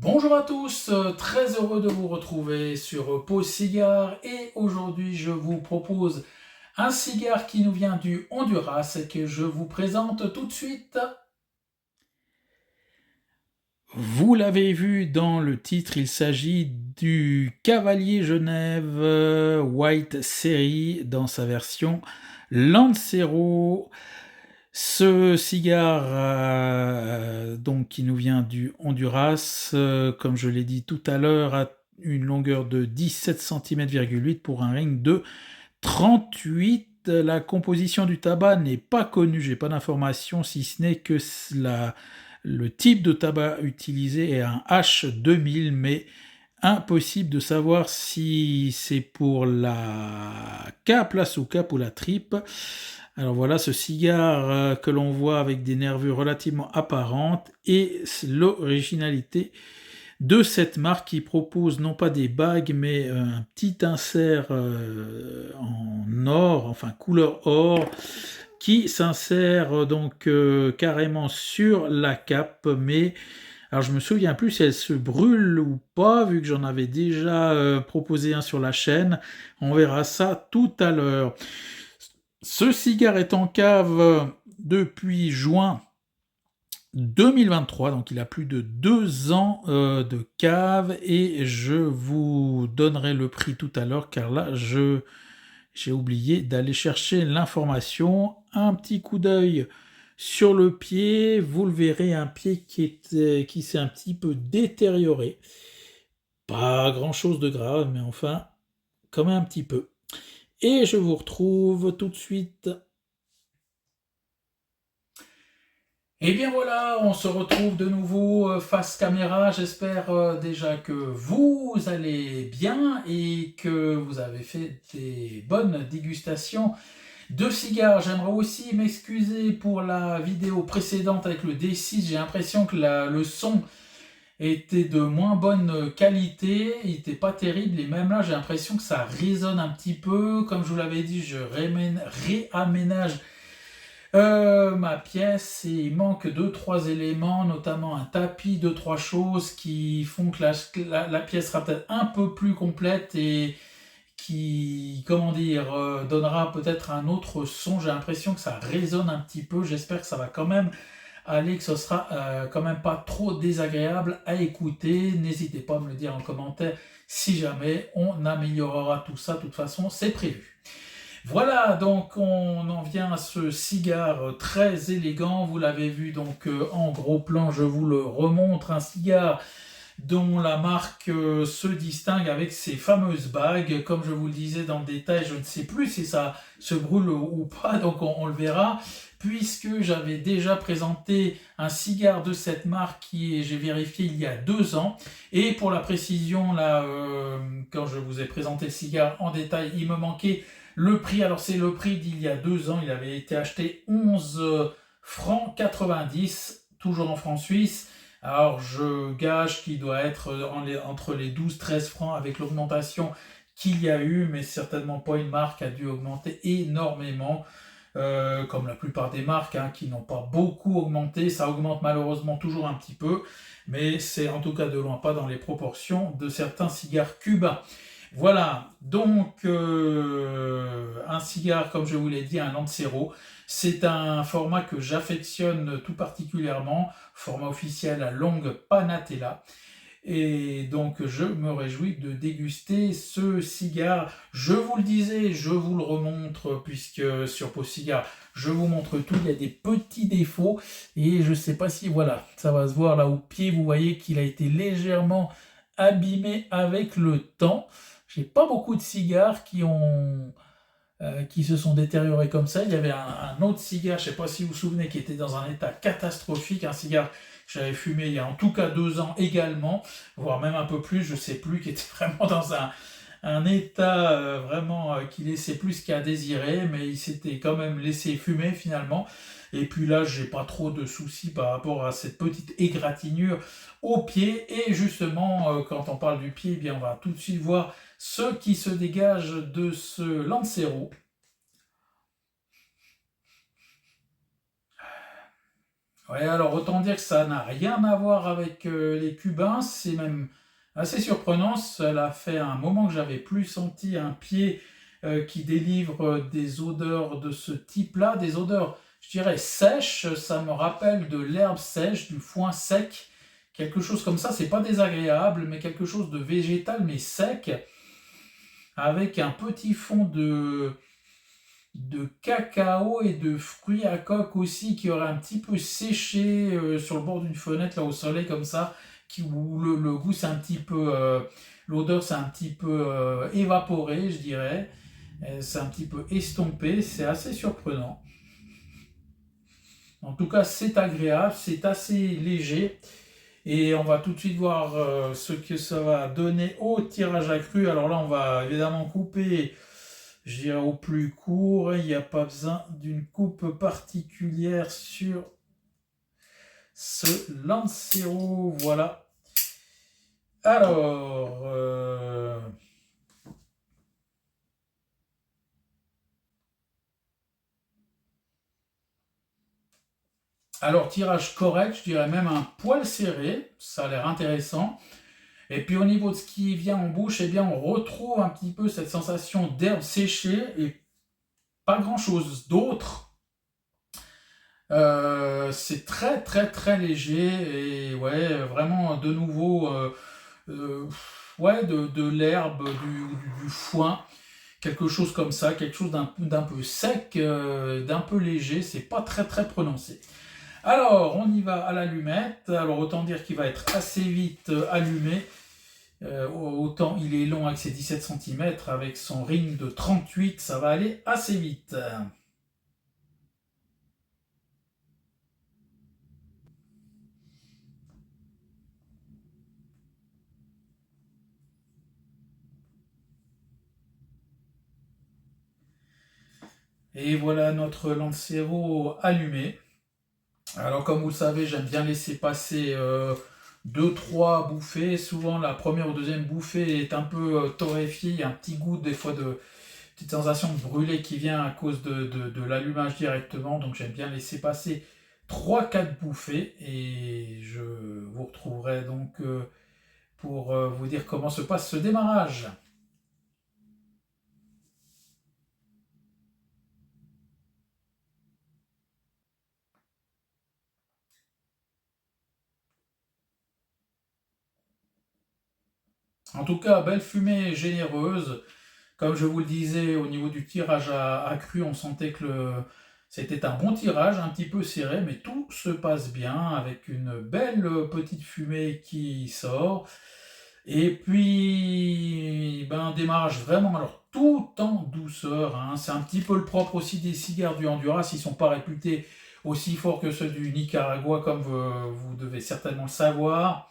Bonjour à tous, très heureux de vous retrouver sur Pause Cigare et aujourd'hui je vous propose un cigare qui nous vient du Honduras et que je vous présente tout de suite. Vous l'avez vu dans le titre, il s'agit du Cavalier Genève White Series dans sa version Lancero. Ce cigare, donc, qui nous vient du Honduras, comme je l'ai dit tout à l'heure, a une longueur de 17,8 cm pour un ring de 38. La composition du tabac n'est pas connue, j'ai pas d'informations, si ce n'est que le type de tabac utilisé est un H2000, mais impossible de savoir si c'est pour la cape, la sous-cape ou la tripe. Alors voilà, ce cigare que l'on voit avec des nervures relativement apparentes et l'originalité de cette marque qui propose non pas des bagues mais un petit insert en or, enfin couleur or, qui s'insère donc carrément sur la cape, mais alors je me souviens plus si elle se brûle ou pas, vu que j'en avais déjà proposé un sur la chaîne. On verra ça tout à l'heure. Ce cigare est en cave depuis juin 2023, donc il a plus de 2 ans de cave, et je vous donnerai le prix tout à l'heure, car là j'ai oublié d'aller chercher l'information. Un petit coup d'œil sur le pied, vous le verrez, un pied qui s'est un petit peu détérioré. Pas grand chose de grave, mais enfin, quand même un petit peu. Et je vous retrouve tout de suite. Et bien voilà, on se retrouve de nouveau face caméra. J'espère déjà que vous allez bien et que vous avez fait des bonnes dégustations de cigares. J'aimerais aussi m'excuser pour la vidéo précédente avec le D6. J'ai l'impression que le son était de moins bonne qualité, il n'était pas terrible, et même là j'ai l'impression que ça résonne un petit peu. Comme je vous l'avais dit, je réaménage ma pièce, et il manque deux trois éléments, notamment un tapis, deux trois choses qui font que la pièce sera peut-être un peu plus complète et qui, comment dire, donnera peut-être un autre son. J'ai l'impression que ça résonne un petit peu. J'espère que ça va quand même aller, que ce sera quand même pas trop désagréable à écouter. N'hésitez pas à me le dire en commentaire si jamais on améliorera tout ça. De toute façon, c'est prévu. Voilà, donc on en vient à ce cigare très élégant. Vous l'avez vu donc en gros plan, je vous le remontre. Un cigare dont la marque se distingue avec ses fameuses bagues. Comme je vous le disais dans le détail, je ne sais plus si ça se brûle ou pas, donc on le verra, puisque j'avais déjà présenté un cigare de cette marque qui est, j'ai vérifié, il y a 2 ans. Et pour la précision, là, quand je vous ai présenté le cigare en détail, il me manquait le prix. Alors c'est le prix d'il y a 2 ans, il avait été acheté 11 francs 90, toujours en francs suisses. Alors je gage qu'il doit être entre les 12-13 francs avec l'augmentation qu'il y a eu, mais certainement pas une marque qui a dû augmenter énormément, comme la plupart des marques qui n'ont pas beaucoup augmenté. Ça augmente malheureusement toujours un petit peu, mais c'est en tout cas de loin pas dans les proportions de certains cigares cubains. Voilà, donc un cigare, comme je vous l'ai dit, un Lancero. C'est un format que j'affectionne tout particulièrement, format officiel à longue Panatella. Et donc je me réjouis de déguster ce cigare. Je vous le disais, je vous le remontre, puisque sur Pause Cigare, je vous montre tout. Il y a des petits défauts et je ne sais pas si, voilà, ça va se voir là au pied. Vous voyez qu'il a été légèrement abîmé avec le temps. J'ai pas beaucoup de cigares qui se sont détériorés comme ça. Il y avait un autre cigare, je ne sais pas si vous vous souvenez, qui était dans un état catastrophique, un cigare que j'avais fumé il y a en tout cas 2 ans également, voire même un peu plus, je ne sais plus, qui était vraiment dans un état vraiment qui laissait plus qu'à désirer, mais il s'était quand même laissé fumer finalement. Et puis là, j'ai pas trop de soucis par rapport à cette petite égratignure au pied. Et justement, quand on parle du pied, eh bien, on va tout de suite voir ce qui se dégage de ce Lancero. Ouais, alors autant dire que ça n'a rien à voir avec les Cubains, c'est même assez surprenant. Cela fait un moment que j'avais plus senti un pied qui délivre des odeurs de ce type-là, des odeurs, je dirais, sèches. Ça me rappelle de l'herbe sèche, du foin sec, quelque chose comme ça. C'est pas désagréable, mais quelque chose de végétal mais sec, avec un petit fond de cacao et de fruits à coque aussi qui auraient un petit peu séché sur le bord d'une fenêtre là au soleil comme ça, où le goût c'est un petit peu, l'odeur c'est un petit peu évaporé je dirais, c'est un petit peu estompé, c'est assez surprenant. En tout cas c'est agréable, c'est assez léger et on va tout de suite voir ce que ça va donner au tirage à cru. Alors là on va évidemment couper, je dirais au plus court, il n'y a pas besoin d'une coupe particulière sur ce Lancero, voilà. Alors, tirage correct, je dirais même un poil serré, ça a l'air intéressant. Et puis au niveau de ce qui vient en bouche, eh bien on retrouve un petit peu cette sensation d'herbe séchée et pas grand chose d'autre. C'est très très très léger et ouais, vraiment de nouveau, euh, ouais, de l'herbe, du foin, quelque chose comme ça, quelque chose d'un peu sec, d'un peu léger, c'est pas très très prononcé. Alors, on y va à l'allumette. Alors, autant dire qu'il va être assez vite allumé. Autant il est long avec ses 17 cm, avec son ring de 38, ça va aller assez vite. Et voilà notre Lancero allumé. Alors comme vous le savez, j'aime bien laisser passer 2-3 bouffées. Souvent la première ou deuxième bouffée est un peu torréfiée, il y a un petit goût des fois de petite sensation de brûlé qui vient à cause de l'allumage directement. Donc j'aime bien laisser passer 3-4 bouffées et je vous retrouverai donc pour vous dire comment se passe ce démarrage. En tout cas, belle fumée généreuse. Comme je vous le disais, au niveau du tirage à cru, on sentait que c'était un bon tirage, un petit peu serré, mais tout se passe bien avec une belle petite fumée qui sort. Et puis, ben, un démarrage vraiment, alors tout en douceur, hein. C'est un petit peu le propre aussi des cigares du Honduras, ils ne sont pas réputés aussi forts que ceux du Nicaragua, comme vous devez certainement le savoir.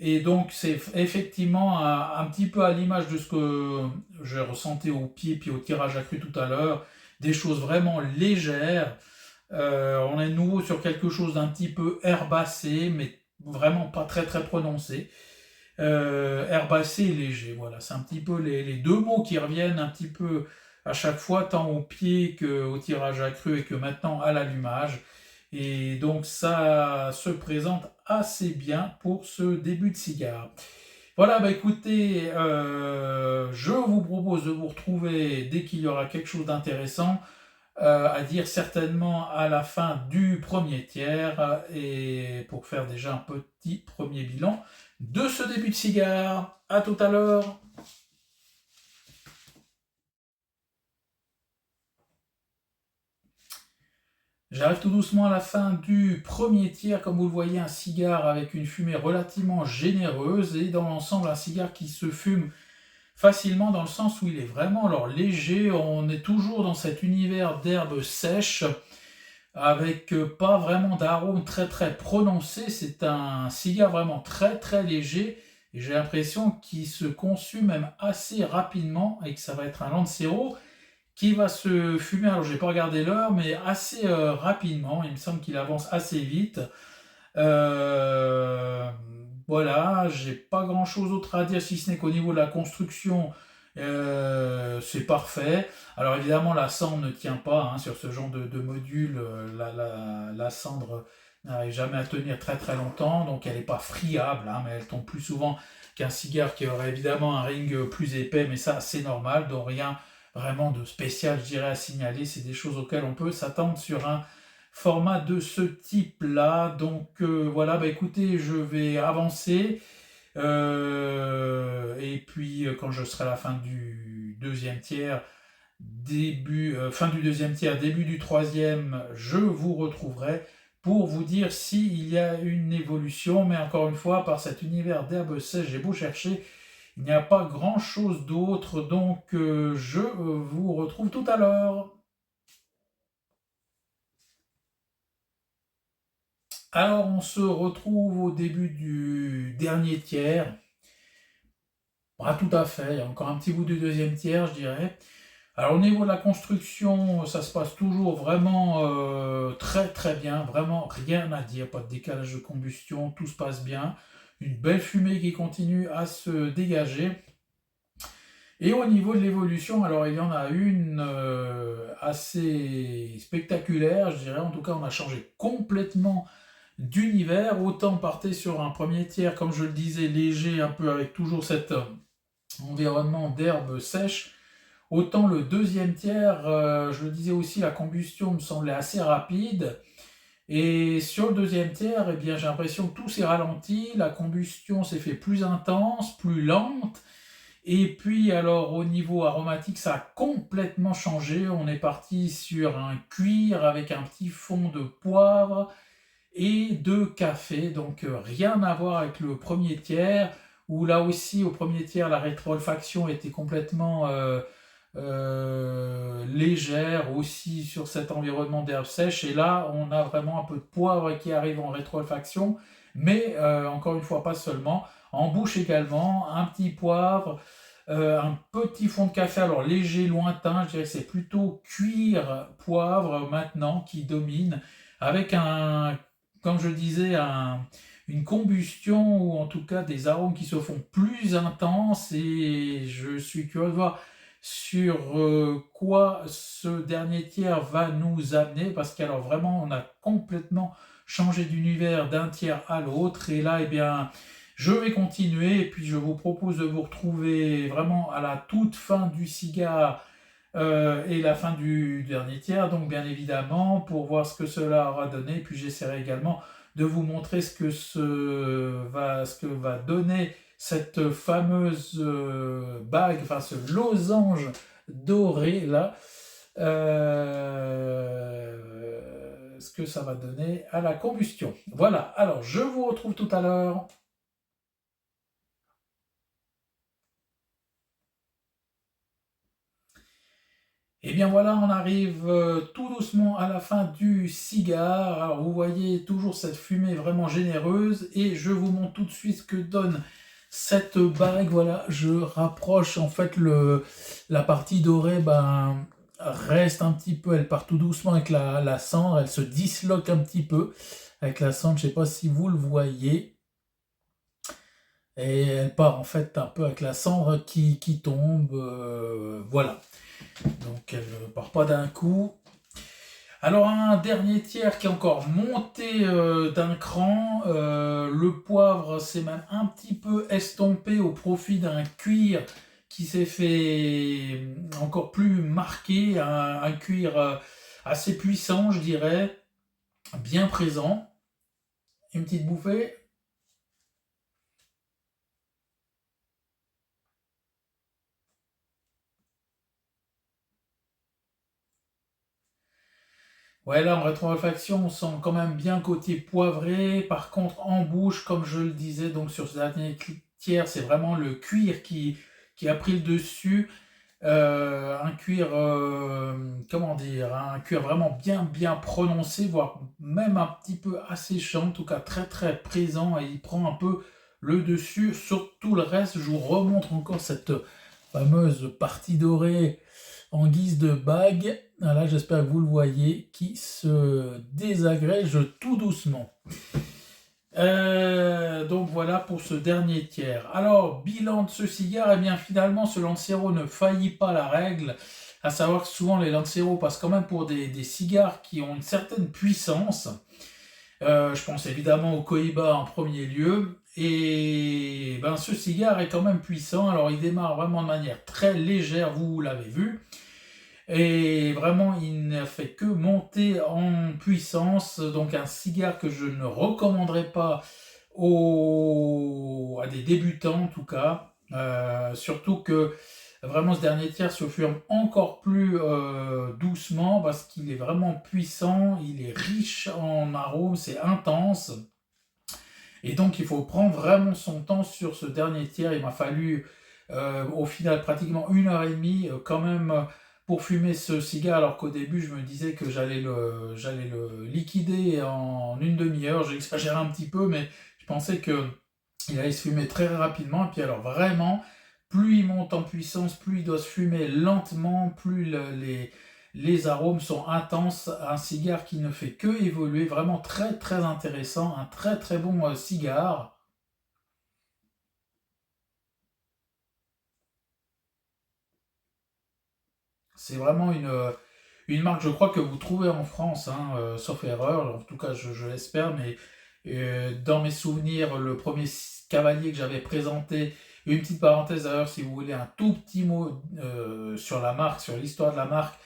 Et donc, c'est effectivement un petit peu à l'image de ce que j'ai ressenti au pied puis au tirage à cru tout à l'heure, des choses vraiment légères. On est de nouveau sur quelque chose d'un petit peu herbacé, mais vraiment pas très très prononcé. Herbacé et léger, voilà, c'est un petit peu les deux mots qui reviennent un petit peu à chaque fois, tant au pied qu'au tirage à cru et que maintenant à l'allumage. Et donc ça se présente assez bien pour ce début de cigare. Voilà, bah écoutez, je vous propose de vous retrouver dès qu'il y aura quelque chose d'intéressant à dire certainement à la fin du premier tiers et pour faire déjà un petit premier bilan de ce début de cigare. À tout à l'heure. J'arrive tout doucement à la fin du premier tiers, comme vous le voyez, un cigare avec une fumée relativement généreuse et dans l'ensemble un cigare qui se fume facilement dans le sens où il est vraiment alors léger, on est toujours dans cet univers d'herbes sèches avec pas vraiment d'arôme très très prononcé, c'est un cigare vraiment très très léger et j'ai l'impression qu'il se consume même assez rapidement et que ça va être un Lancero qui va se fumer, alors j'ai pas regardé l'heure, mais assez rapidement, il me semble qu'il avance assez vite. Euh, voilà, j'ai pas grand chose d'autre à dire si ce n'est qu'au niveau de la construction, c'est parfait. Alors évidemment, la cendre ne tient pas hein, sur ce genre de module, la cendre n'arrive jamais à tenir très très longtemps, donc elle n'est pas friable, hein, mais elle tombe plus souvent qu'un cigare qui aurait évidemment un ring plus épais, mais ça c'est normal, donc rien vraiment de spécial, je dirais, à signaler. C'est des choses auxquelles on peut s'attendre sur un format de ce type-là. Donc voilà, bah écoutez, je vais avancer. Et puis quand je serai à la fin du deuxième tiers, fin du deuxième tiers, début du troisième, je vous retrouverai pour vous dire s'il y a une évolution. Mais encore une fois, par cet univers d'herbes sèches, j'ai beau chercher, il n'y a pas grand-chose d'autre. Donc je vous retrouve tout à l'heure. Alors on se retrouve au début du dernier tiers. Pas tout à fait, il y a encore un petit bout du deuxième tiers, je dirais. Alors au niveau de la construction, ça se passe toujours vraiment très très bien, vraiment rien à dire, pas de décalage de combustion, tout se passe bien. Une belle fumée qui continue à se dégager. Et au niveau de l'évolution, alors il y en a une assez spectaculaire, je dirais. En tout cas, on a changé complètement d'univers. Autant partait sur un premier tiers, comme je le disais, léger, un peu avec toujours cet environnement d'herbe sèche. Autant le deuxième tiers, je le disais aussi, la combustion me semblait assez rapide. Et sur le deuxième tiers, eh bien, j'ai l'impression que tout s'est ralenti, la combustion s'est fait plus intense, plus lente. Et puis alors au niveau aromatique, ça a complètement changé. On est parti sur un cuir avec un petit fond de poivre et de café. Donc rien à voir avec le premier tiers, où là aussi au premier tiers la rétro-olfaction était complètement légère aussi sur cet environnement d'herbes sèches. Et là on a vraiment un peu de poivre qui arrive en rétro-olfaction, mais encore une fois pas seulement. En bouche également, un petit poivre, un petit fond de café, alors léger, lointain, je dirais que c'est plutôt cuir poivre maintenant qui domine, avec un, comme je disais, une combustion ou en tout cas des arômes qui se font plus intenses. Et je suis curieux de voir sur quoi ce dernier tiers va nous amener, parce qu'alors vraiment on a complètement changé d'univers d'un tiers à l'autre. Et là, eh bien, je vais continuer et puis je vous propose de vous retrouver vraiment à la toute fin du cigare et la fin du dernier tiers, donc bien évidemment, pour voir ce que cela aura donné. Puis j'essaierai également de vous montrer ce que va donner cette fameuse bague, enfin ce losange doré là, ce que ça va donner à la combustion. Voilà, alors je vous retrouve tout à l'heure. Et bien voilà, on arrive tout doucement à la fin du cigare. Alors vous voyez toujours cette fumée vraiment généreuse et je vous montre tout de suite ce que donne cette bague. Voilà, je rapproche en fait la partie dorée, ben, reste un petit peu, elle part tout doucement avec la cendre, elle se disloque un petit peu avec la cendre, je ne sais pas si vous le voyez. Et elle part en fait un peu avec la cendre qui tombe, voilà. Donc elle ne part pas d'un coup. Alors un dernier tiers qui est encore monté d'un cran. Le poivre s'est même un petit peu estompé au profit d'un cuir qui s'est fait encore plus marqué. Un cuir assez puissant, je dirais, bien présent. Une petite bouffée. Ouais, là, en rétro-olfaction, on sent quand même bien côté poivré. Par contre, en bouche, comme je le disais, donc sur ce dernier tiers, c'est vraiment le cuir qui a pris le dessus. Un cuir, comment dire, un cuir vraiment bien bien prononcé, voire même un petit peu asséchant, en tout cas très très présent, et il prend un peu le dessus sur tout le reste. Je vous remontre encore cette fameuse partie dorée en guise de bague. Là, j'espère que vous le voyez, qui se désagrège tout doucement. Donc voilà pour ce dernier tiers. Alors, bilan de ce cigare, eh bien finalement ce Lancero ne faillit pas la règle, à savoir que souvent les Lancero passent quand même pour des cigares qui ont une certaine puissance. Je pense évidemment au Cohiba en premier lieu. Et ben, ce cigare est quand même puissant. Alors il démarre vraiment de manière très légère, vous l'avez vu. Et vraiment, il n'a fait que monter en puissance. Donc un cigare que je ne recommanderais pas à des débutants en tout cas. Surtout que vraiment ce dernier tiers se fume encore plus doucement parce qu'il est vraiment puissant, il est riche en arômes, c'est intense. Et donc il faut prendre vraiment son temps sur ce dernier tiers. Il m'a fallu au final pratiquement 1 heure et demie quand même pour fumer ce cigare, alors qu'au début je me disais que j'allais le liquider en une demi-heure. J'ai exagéré un petit peu, mais je pensais que il allait se fumer très rapidement. Et puis alors vraiment, plus il monte en puissance, plus il doit se fumer lentement, plus les arômes sont intenses. Un cigare qui ne fait que évoluer, vraiment très très intéressant, un très très bon cigare. C'est vraiment une marque, je crois, que vous trouvez en France, hein, sauf erreur, en tout cas je l'espère, mais dans mes souvenirs, le premier cavalier que j'avais présenté, une petite parenthèse d'ailleurs, si vous voulez un tout petit mot sur la marque, sur l'histoire de la marque,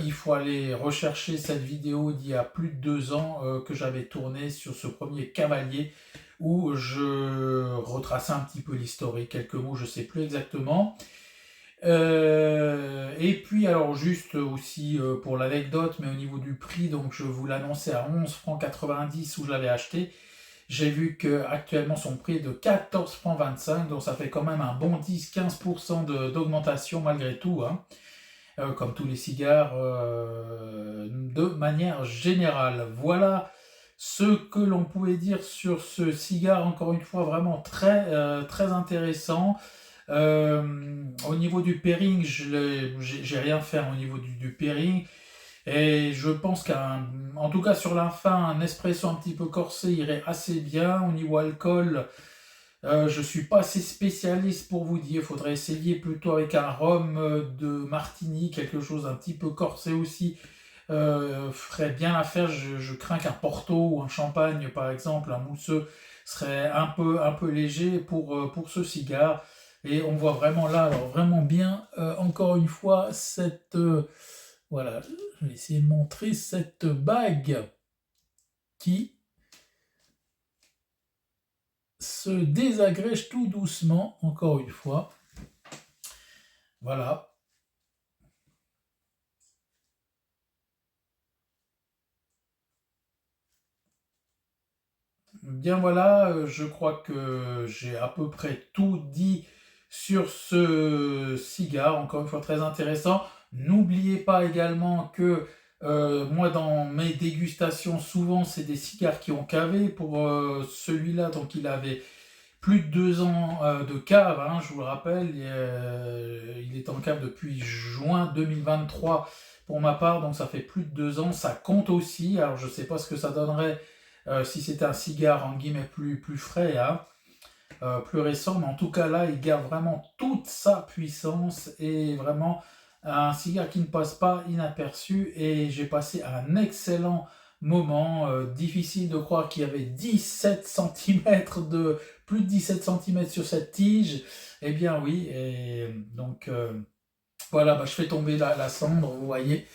il faut aller rechercher cette vidéo d'il y a plus de 2 ans que j'avais tournée sur ce premier cavalier, où je retraçais un petit peu l'historique, quelques mots, je ne sais plus exactement. Et puis alors juste aussi pour l'anecdote, mais au niveau du prix, donc je vous l'annonçais à 11 francs 90 où je l'avais acheté. J'ai vu que actuellement son prix est de 14 francs 25, donc ça fait quand même un bon 10-15% d'augmentation malgré tout, hein, comme tous les cigares de manière générale. Voilà ce que l'on pouvait dire sur ce cigare, encore une fois vraiment très, très intéressant. Au niveau du pairing, j'ai rien fait au niveau du pairing. Et je pense en tout cas sur la fin, un espresso un petit peu corsé irait assez bien. Au niveau alcool, je suis pas assez spécialiste pour vous dire. Il faudrait essayer plutôt avec un rhum de Martini, quelque chose un petit peu corsé aussi. Ferait bien l'affaire. Je crains qu'un Porto ou un champagne, par exemple, un mousseux, serait un peu léger pour ce cigare. Et on voit vraiment là, alors vraiment bien, encore une fois, voilà, je vais essayer de montrer cette bague qui se désagrège tout doucement, encore une fois. Voilà. Bien voilà, je crois que j'ai à peu près tout dit sur ce cigare, encore une fois très intéressant. N'oubliez pas également que moi dans mes dégustations, souvent c'est des cigares qui ont cavé. Pour celui-là, donc il avait plus de 2 ans de cave, hein, je vous le rappelle. Il est en cave depuis juin 2023 pour ma part, donc ça fait plus de 2 ans. Ça compte aussi. Alors je ne sais pas ce que ça donnerait si c'était un cigare en guillemets plus frais, hein, plus récent, mais en tout cas là, il garde vraiment toute sa puissance et vraiment un cigare qui ne passe pas inaperçu. Et j'ai passé un excellent moment. Difficile de croire qu'il y avait 17 centimètres plus de 17 centimètres sur cette tige. Eh bien oui, et donc voilà, bah, je fais tomber la cendre, vous voyez.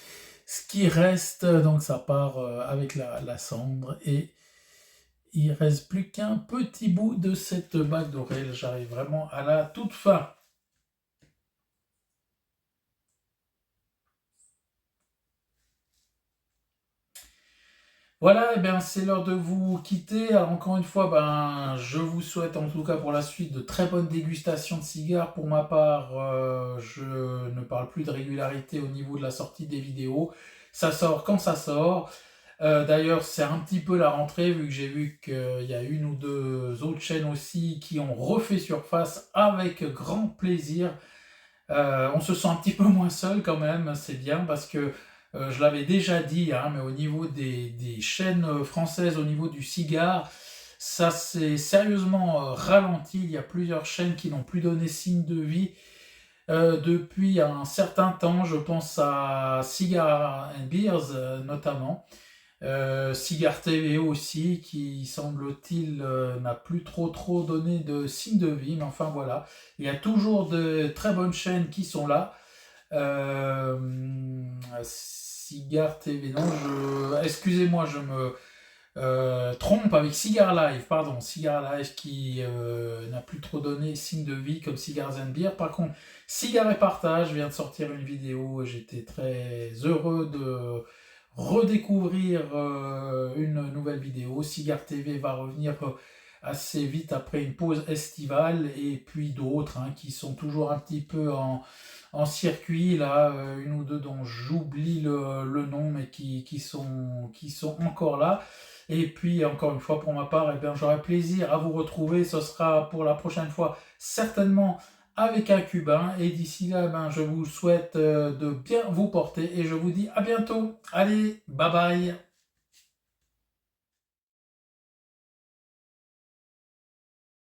Ce qui reste, donc ça part avec la cendre, et il reste plus qu'un petit bout de cette bague dorée. J'arrive vraiment à la toute fin. Voilà, et bien c'est l'heure de vous quitter. Alors encore une fois, ben, je vous souhaite en tout cas pour la suite de très bonnes dégustations de cigares. Pour ma part, je ne parle plus de régularité au niveau de la sortie des vidéos. Ça sort quand ça sort. D'ailleurs, c'est un petit peu la rentrée, vu que j'ai vu qu'il y a une ou deux autres chaînes aussi qui ont refait surface avec grand plaisir. On se sent un petit peu moins seul quand même, c'est bien, parce que je l'avais déjà dit, hein, mais au niveau des chaînes françaises, au niveau du cigare, ça s'est sérieusement ralenti. Il y a plusieurs chaînes qui n'ont plus donné signe de vie depuis un certain temps. Je pense à Cigar and Beers notamment. Cigar TV aussi, qui semble-t-il n'a plus trop donné de signes de vie, mais enfin voilà, il y a toujours de très bonnes chaînes qui sont là. Euh, Cigar TV, non, excusez-moi, je me trompe avec Cigar Live, pardon, Cigar Live qui n'a plus trop donné signe de vie comme Cigars and Beer. Par contre, Cigar et Partage vient de sortir une vidéo et j'étais très heureux de redécouvrir une nouvelle vidéo. Cigar TV va revenir assez vite après une pause estivale et puis d'autres qui sont toujours un petit peu en circuit, là, une ou deux dont j'oublie le nom mais qui sont encore là. Et puis, encore une fois, pour ma part, eh bien, j'aurai plaisir à vous retrouver. Ce sera pour la prochaine fois, certainement avec un Cubain. Et d'ici là, ben, je vous souhaite de bien vous porter et je vous dis à bientôt. Allez, bye bye.